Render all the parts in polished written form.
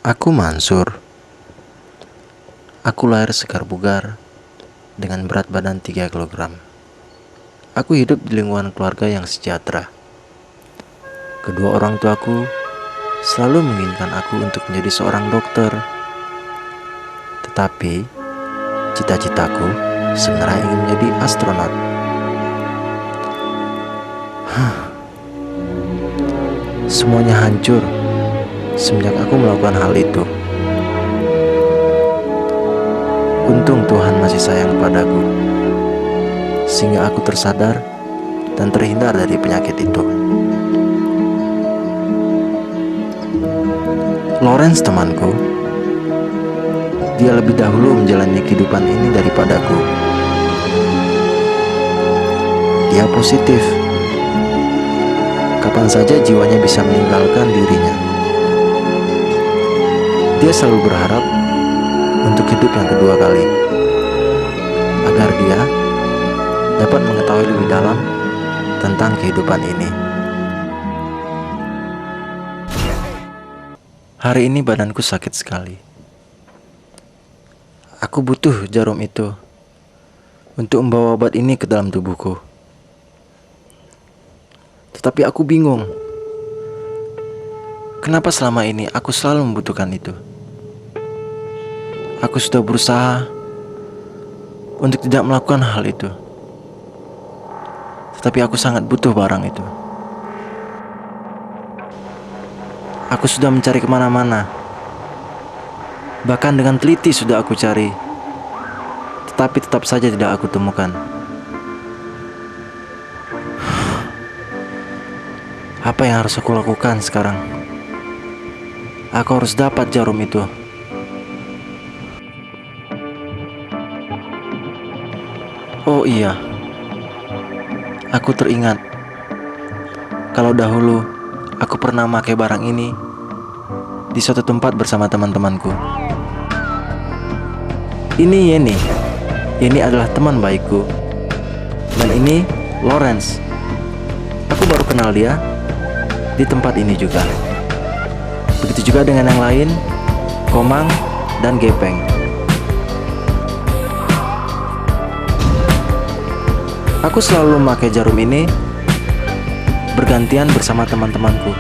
Aku Mansur. Aku lahir segar bugar dengan berat badan 3 kg. Aku hidup di lingkungan keluarga yang sejahtera. Kedua orang tuaku selalu menginginkan aku untuk menjadi seorang dokter. Tetapi cita-citaku sebenarnya ingin menjadi astronot. Semuanya hancur semenjak aku melakukan hal itu. Untung Tuhan masih sayang kepadaku, sehingga aku tersadar dan terhindar dari penyakit itu. Lawrence temanku, dia lebih dahulu menjalani kehidupan ini daripadaku. Dia positif. Kapan saja jiwanya bisa meninggalkan dirinya. Dia selalu berharap untuk hidup yang kedua kali, agar dia dapat mengetahui lebih dalam tentang kehidupan ini. Hari ini badanku sakit sekali. Aku butuh jarum itu untuk membawa obat ini ke dalam tubuhku. Tetapi aku bingung, kenapa selama ini aku selalu membutuhkan itu. Aku sudah berusaha untuk tidak melakukan hal itu, tetapi aku sangat butuh barang itu. Aku sudah mencari kemana-mana, bahkan dengan teliti sudah aku cari, tetapi tetap saja tidak aku temukan. Apa yang harus aku lakukan sekarang? Aku harus dapat jarum itu. Oh iya, aku teringat kalau dahulu aku pernah memakai barang ini di suatu tempat bersama teman-temanku. Ini Yeni. Yeni adalah teman baikku. Dan ini Lawrence. Aku baru kenal dia di tempat ini juga. Begitu juga dengan yang lain, Komang dan Gepeng. Aku selalu memakai jarum ini bergantian bersama teman-temanku,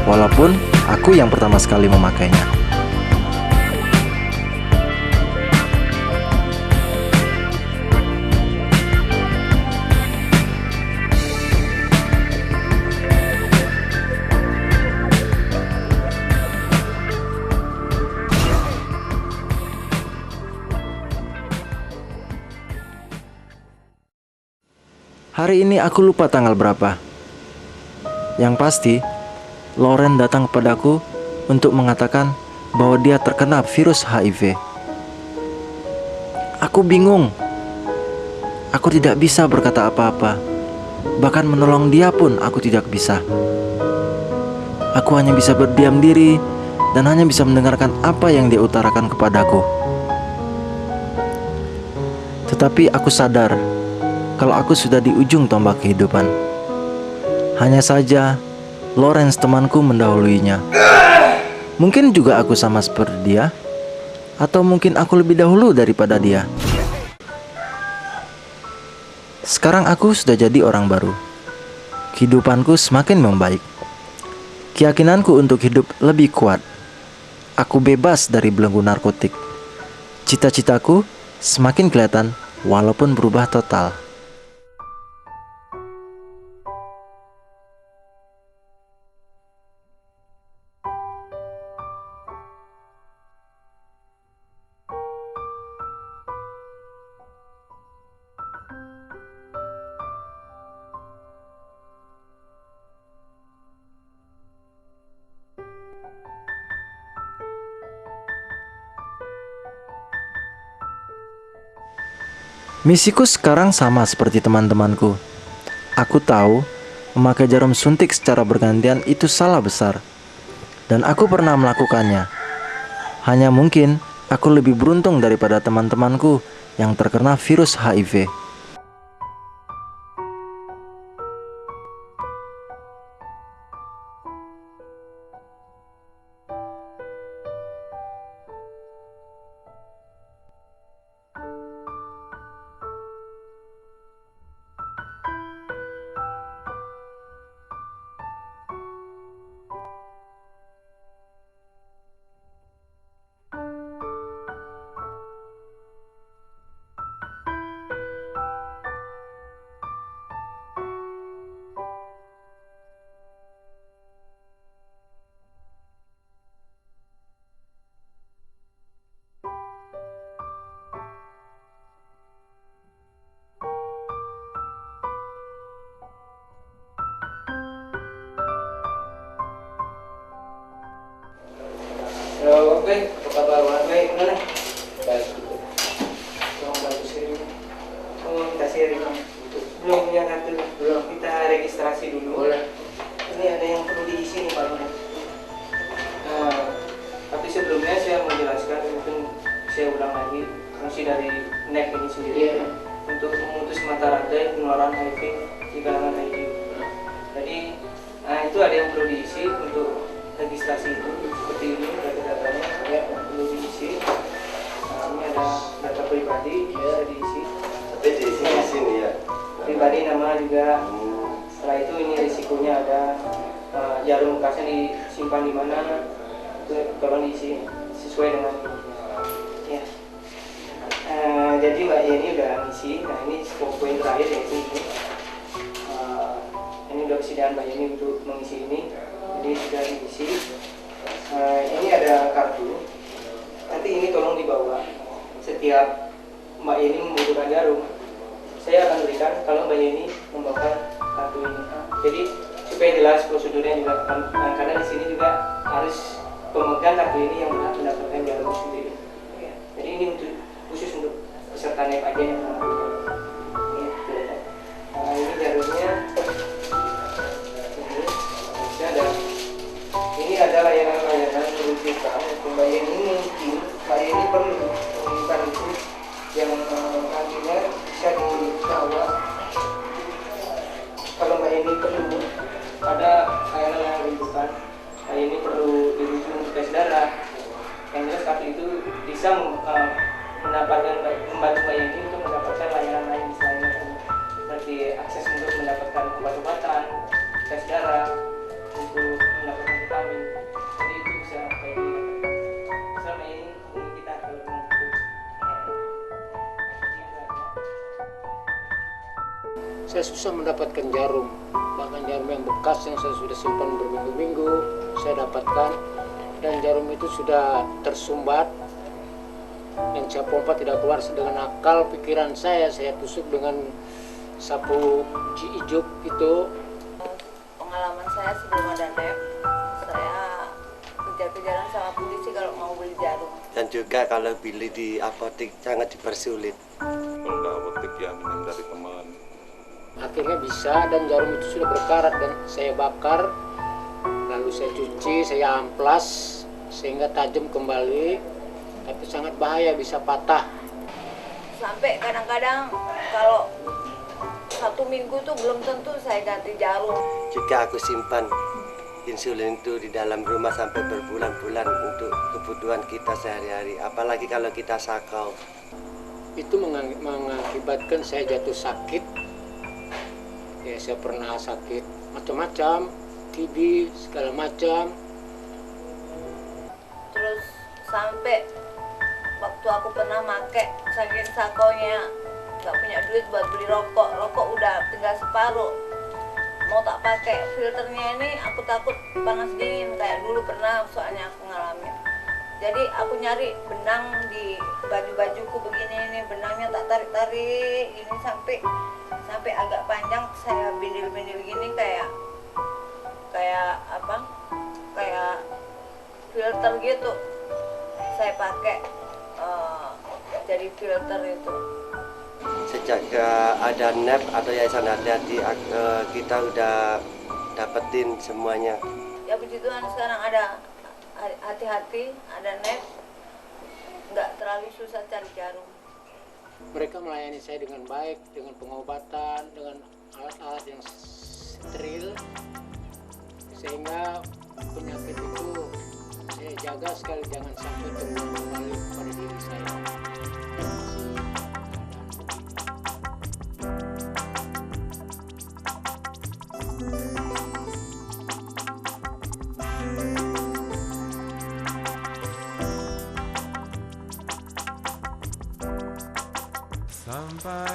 walaupun aku yang pertama sekali memakainya. Hari ini aku lupa tanggal berapa. Yang pasti, Lauren datang kepadaku untuk mengatakan bahwa dia terkena virus HIV. Aku bingung. Aku tidak bisa berkata apa-apa. Bahkan menolong dia pun aku tidak bisa. Aku hanya bisa berdiam diri dan hanya bisa mendengarkan apa yang dia utarakan kepadaku. Tetapi aku sadar kalau aku sudah di ujung tombak kehidupan. Hanya saja Lawrence temanku mendahuluinya. Mungkin juga aku sama seperti dia, atau mungkin aku lebih dahulu daripada dia. Sekarang aku sudah jadi orang baru. Kehidupanku semakin membaik. Keyakinanku untuk hidup lebih kuat. Aku bebas dari belenggu narkotik. Cita-citaku semakin kelihatan walaupun berubah total. Misiku sekarang sama seperti teman-temanku. Aku tahu memakai jarum suntik secara bergantian itu salah besar, dan aku pernah melakukannya. Hanya mungkin aku lebih beruntung daripada teman-temanku yang terkena virus HIV. mata rantai penularan HIV di kalangan HIV. Jadi itu ada yang perlu diisi untuk registrasi itu, seperti ini data-datanya ya, perlu diisi. Ini ada data pribadi bisa diisi. Tapi diisi di sini ya. Pribadi, nama juga. Setelah itu ini risikonya ada, jarum bekasnya disimpan di mana, itu tolong diisi sesuai dengan ya. Jadi Mbak Yeni udah ngisi. Nah ini poin terakhir yaitu ini udah kesediaan Mbak Yeni untuk mengisi ini. Jadi sudah diisi. Ini ada kartu. Nanti ini tolong dibawa setiap Mbak Yeni membutuhkan jarum. Saya akan berikan kalau Mbak Yeni membawa kartu ini. Jadi supaya jelas prosedurnya juga, karena di sini juga harus pemegang kartu ini yang berhak mendapatkan jarum sendiri. Ya. Jadi ini untuk khusus untuk peserta NEP aja yang mengambil. Ini jarumnya. Ini ada layanan-layanan merujukan untuk Mbak Yeni. Mungkin Mbak Yeni perlu menemukan itu yang nantinya bisa dibawa. Kalau Mbak Yeni perlu ada layanan rujukan, Mbak Yeni perlu dirujuk untuk tes darah. Yang jelas kartu itu bisa membantu Mbak Yeni untuk mendapatkan layanan lain selain seperti akses untuk mendapatkan obat-obatan, tes darah, untuk mendapatkan vitamin. Jadi itu bisa kayak gini. Selama ini kita kalau membutuhkan. Saya susah mendapatkan jarum, bahkan jarum yang bekas yang saya sudah simpan berminggu-minggu saya dapatkan, dan jarum itu sudah tersumbat dan saya pompa tidak keluar. Dengan akal pikiran saya tusuk dengan sapu ijuk itu. Pengalaman saya sebelum ada NEP, saya kejar-kejaran sama polisi kalau mau beli jarum. Dan juga kalau beli di apotek sangat dipersulit. Kalau nggak apotek ya minum dari teman. Akhirnya bisa, dan jarum itu sudah berkarat dan saya bakar, lalu saya cuci, saya amplas sehingga tajam kembali, tapi sangat bahaya, bisa patah. Sampai kadang-kadang kalau 1 minggu tuh belum tentu saya ganti jarum. Juga aku simpan insulin itu di dalam rumah sampai berbulan-bulan untuk kebutuhan kita sehari-hari, apalagi kalau kita sakau. Itu mengakibatkan saya jatuh sakit. Ya, saya pernah sakit macam-macam, TB segala macam. Terus sampai waktu aku pernah make, saking sakonya nggak punya duit buat beli rokok udah tinggal separuh, mau tak pakai filternya ini aku takut panas dingin kayak dulu pernah, soalnya aku ngalamin. Jadi aku nyari benang di baju-bajuku begini, ini benangnya tak tarik-tarik ini sampai agak panjang, saya bindil-bindil gini kayak apa, kayak filter gitu saya pakai, jadi filter itu. Sejak ada NEP atau Yayasan Hati-Hati, kita udah dapetin semuanya. Ya puji Tuhan sekarang ada Hati-Hati, ada NEP, nggak terlalu susah cari jarum. Mereka melayani saya dengan baik, dengan pengobatan, dengan alat-alat yang steril, sehingga penyakit itu saya jaga sekali jangan sampai terulang kembali pada diri saya.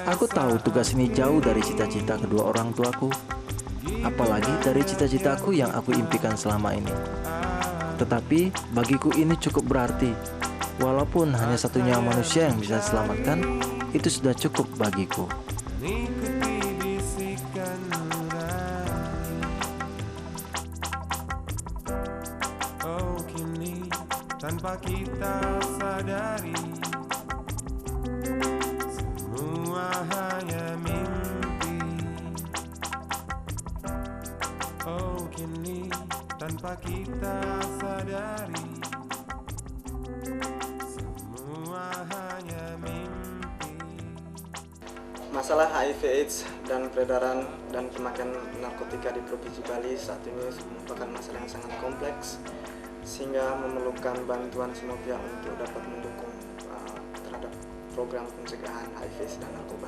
Aku tahu tugas ini jauh dari cita-cita kedua orang tuaku, apalagi dari cita-citaku yang aku impikan selama ini. Tetapi bagiku ini cukup berarti. Walaupun hanya satu nyawa manusia yang bisa diselamatkan, itu sudah cukup bagiku. Oh, kini tanpa kita sadari, semua hanya mimpi. Oh, kini tanpa kita sadari, semua hanya mimpi. Masalah HIV/AIDS dan peredaran dan pemakaian narkotika di Provinsi Bali saat ini merupakan masalah yang sangat kompleks, sehingga memerlukan bantuan semua pihak untuk dapat mendukung terhadap program pencegahan HIV dan narkoba.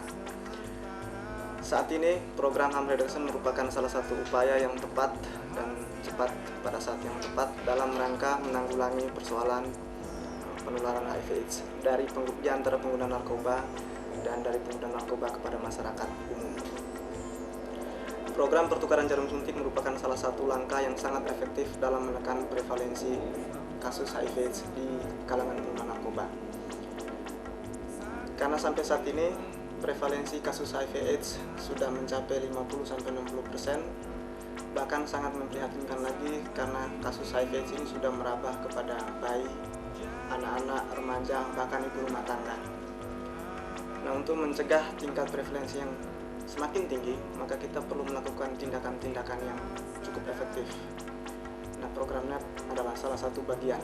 Saat ini, program harm reduction merupakan salah satu upaya yang tepat dan cepat pada saat yang tepat dalam rangka menanggulangi persoalan penularan HIV/AIDS di antara pengguna narkoba dan dari pengguna narkoba kepada masyarakat umum. Program pertukaran jarum suntik merupakan salah satu langkah yang sangat efektif dalam menekan prevalensi kasus HIV/AIDS di kalangan pengguna narkoba. Karena sampai saat ini prevalensi kasus HIV/AIDS sudah mencapai 50-60%, bahkan sangat memprihatinkan lagi karena kasus HIV/AIDS ini sudah merambah kepada bayi, anak-anak, remaja, bahkan ibu rumah tangga. Nah, untuk mencegah tingkat prevalensi yang semakin tinggi, maka kita perlu melakukan tindakan-tindakan yang cukup efektif. Nah, programnya adalah salah satu bagian.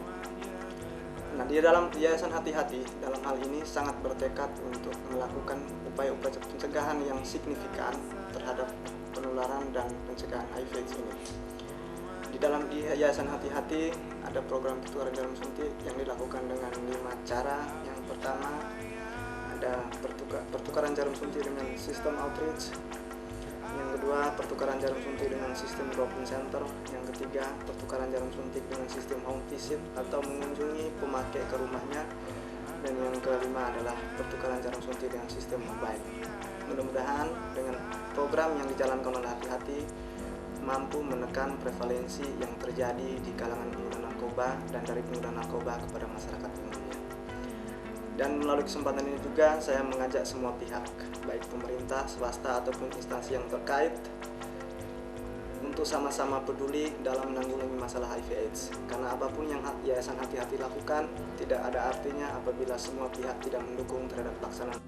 Nah, di dalam Yayasan Hati-Hati dalam hal ini sangat bertekad untuk melakukan upaya-upaya pencegahan yang signifikan terhadap penularan dan pencegahan HIV/AIDS ini. Di dalam Yayasan Hati-Hati ada program pertukaran jarum suntik yang dilakukan dengan 5 cara. Yang pertama ada pertukaran jarum suntik dengan sistem outreach. Yang kedua, pertukaran jarum suntik dengan sistem drop-in center. Yang ketiga, pertukaran jarum suntik dengan sistem home visit atau mengunjungi pemakai ke rumahnya. Dan yang kelima adalah pertukaran jarum suntik dengan sistem mobile. Mudah-mudahan dengan program yang dijalankan oleh Hati-Hati mampu menekan prevalensi yang terjadi di kalangan pengguna narkoba dan dari pengguna narkoba kepada masyarakat umumnya. Dan melalui kesempatan ini juga saya mengajak semua pihak, baik pemerintah, swasta ataupun instansi yang terkait untuk sama-sama peduli dalam menanggulangi masalah HIV/AIDS. Karena apapun yang Yayasan Hati-Hati lakukan tidak ada artinya apabila semua pihak tidak mendukung terhadap pelaksanaan.